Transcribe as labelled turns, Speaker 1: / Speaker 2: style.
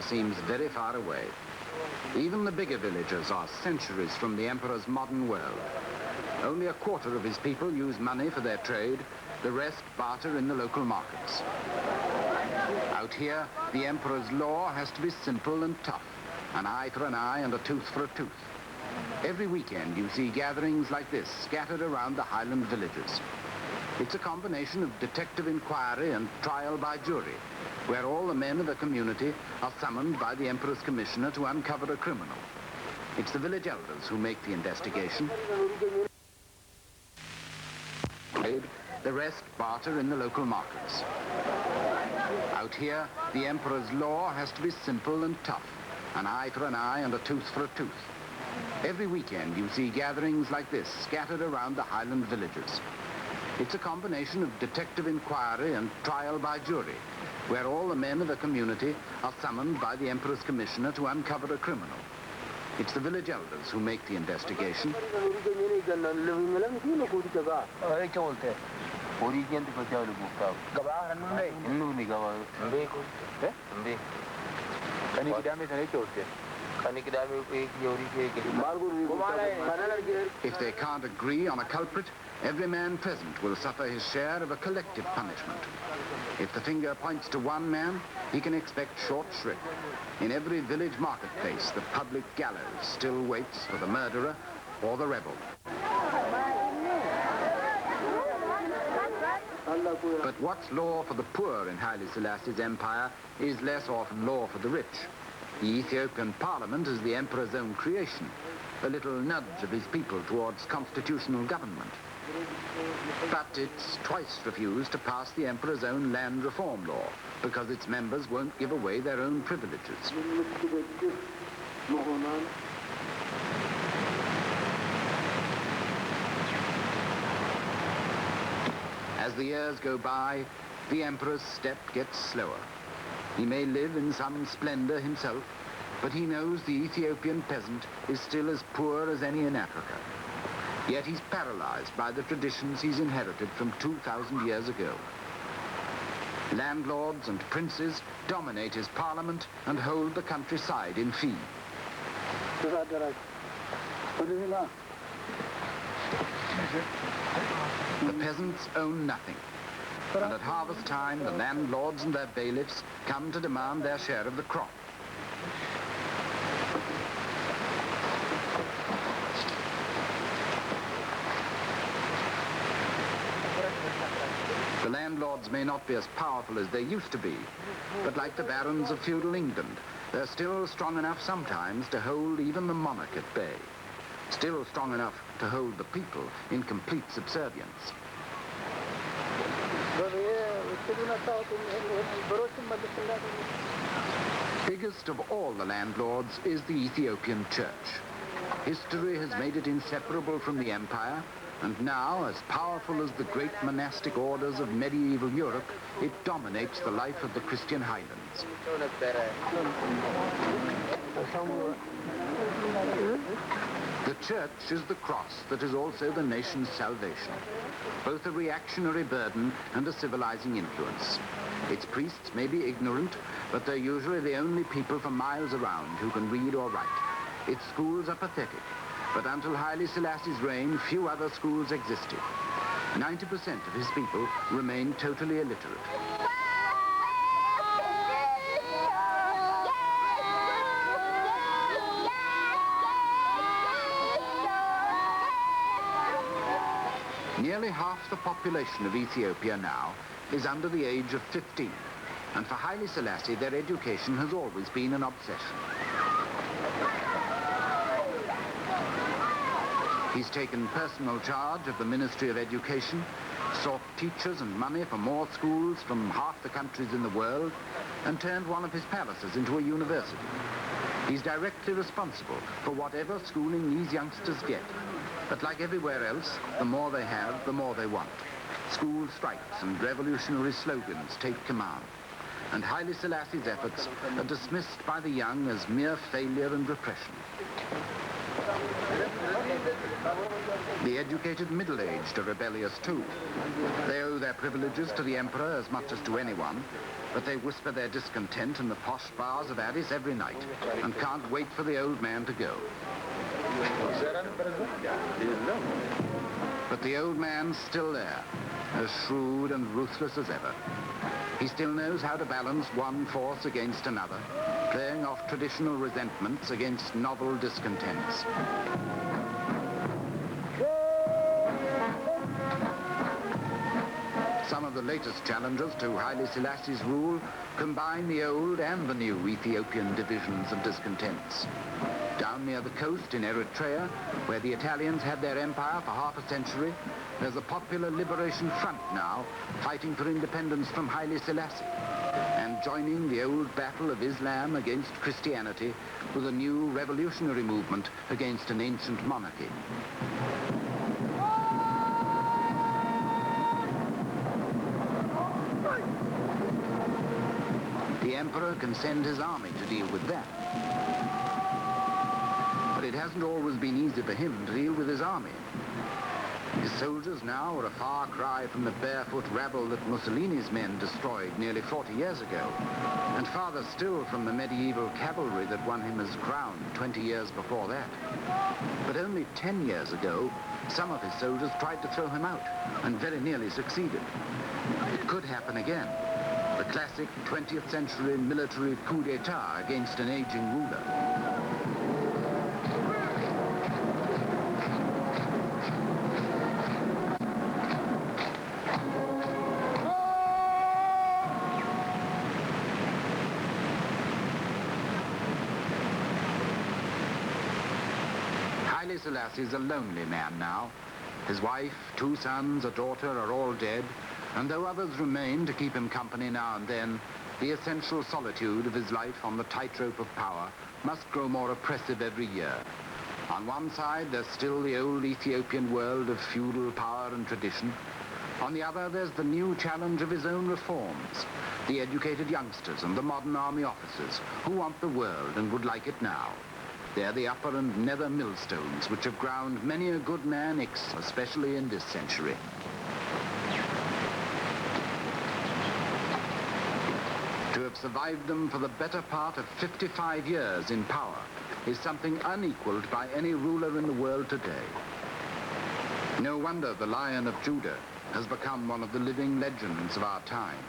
Speaker 1: seems very far away. Even the bigger villages are centuries from the emperor's modern world. Only a quarter of his people use money for their trade, the rest barter in the local markets. Out here, the emperor's law has to be simple and tough, an eye for an eye and a tooth for a tooth. Every weekend you see gatherings like this scattered around the highland villages. It's a combination of detective inquiry and trial by jury, where all the men of the community are summoned by the emperor's commissioner to uncover a criminal. It's the village elders who make the investigation. The rest barter in the local markets. Out here, the emperor's law has to be simple and tough, an eye for an eye and a tooth for a tooth. Every weekend you see gatherings like this scattered around the highland villages. It's a combination of detective inquiry and trial by jury, where all the men of the community are summoned by the emperor's commissioner to uncover a criminal. It's the village elders who make the investigation. If they can't agree on a culprit, every man present will suffer his share of a collective punishment. If the finger points to one man, he can expect short shrift. In every village marketplace, the public gallows still waits for the murderer or the rebel. But what's law for the poor in Haile Selassie's empire is less often law for the rich. The Ethiopian Parliament is the emperor's own creation, a little nudge of his people towards constitutional government. But it's twice refused to pass the emperor's own land reform law because its members won't give away their own privileges. As the years go by, the emperor's step gets slower. He may live in some splendor himself, but he knows the Ethiopian peasant is still as poor as any in Africa. Yet he's paralyzed by the traditions he's inherited from 2,000 years ago. Landlords and princes dominate his parliament and hold the countryside in fee. The peasants own nothing. And at harvest time, the landlords and their bailiffs come to demand their share of the crop. The landlords may not be as powerful as they used to be, but like the barons of feudal England, they're still strong enough sometimes to hold even the monarch at bay. Still strong enough to hold the people in complete subservience. Biggest of all the landlords is the Ethiopian Church. History has made it inseparable from the empire, and now, as powerful as the great monastic orders of medieval Europe, it dominates the life of the Christian highlands. The church is the cross that is also the nation's salvation, both a reactionary burden and a civilizing influence. Its priests may be ignorant, but they're usually the only people for miles around who can read or write. Its schools are pathetic, but until Haile Selassie's reign, few other schools existed. 90% of his people remain totally illiterate. Nearly half the population of Ethiopia now is under the age of 15, and for Haile Selassie, their education has always been an obsession. He's taken personal charge of the Ministry of Education, sought teachers and money for more schools from half the countries in the world, and turned one of his palaces into a university. He's directly responsible for whatever schooling these youngsters get. But like everywhere else, the more they have, the more they want. School strikes and revolutionary slogans take command. And Haile Selassie's efforts are dismissed by the young as mere failure and repression. The educated middle-aged are rebellious too. They owe their privileges to the emperor as much as to anyone, but they whisper their discontent in the posh bars of Addis every night and can't wait for the old man to go. But the old man's still there, as shrewd and ruthless as ever. He still knows how to balance one force against another, playing off traditional resentments against novel discontents. Some of the latest challengers to Haile Selassie's rule combine the old and the new Ethiopian divisions of discontents. Down near the coast in Eritrea, where the Italians had their empire for half a century, there's a popular liberation front now, fighting for independence from Haile Selassie, and joining the old battle of Islam against Christianity with a new revolutionary movement against an ancient monarchy. The emperor can send his army to deal with that. But it hasn't always been easy for him to deal with his army. His soldiers now are a far cry from the barefoot rabble that Mussolini's men destroyed nearly 40 years ago, and farther still from the medieval cavalry that won him his crown 20 years before that. But only 10 years ago, some of his soldiers tried to throw him out, and very nearly succeeded. It could happen again. The classic 20th century military coup d'etat against an aging ruler. Haile Selassie is a lonely man now. His wife, 2 sons, a daughter are all dead, and though others remain to keep him company now and then, the essential solitude of his life on the tightrope of power must grow more oppressive every year. On one side, there's still the old Ethiopian world of feudal power and tradition. On the other, there's the new challenge of his own reforms, the educated youngsters and the modern army officers who want the world and would like it now. They're the upper and nether millstones which have ground many a good man, especially in this century. To have survived them for the better part of 55 years in power is something unequaled by any ruler in the world today. No wonder the Lion of Judah has become one of the living legends of our time.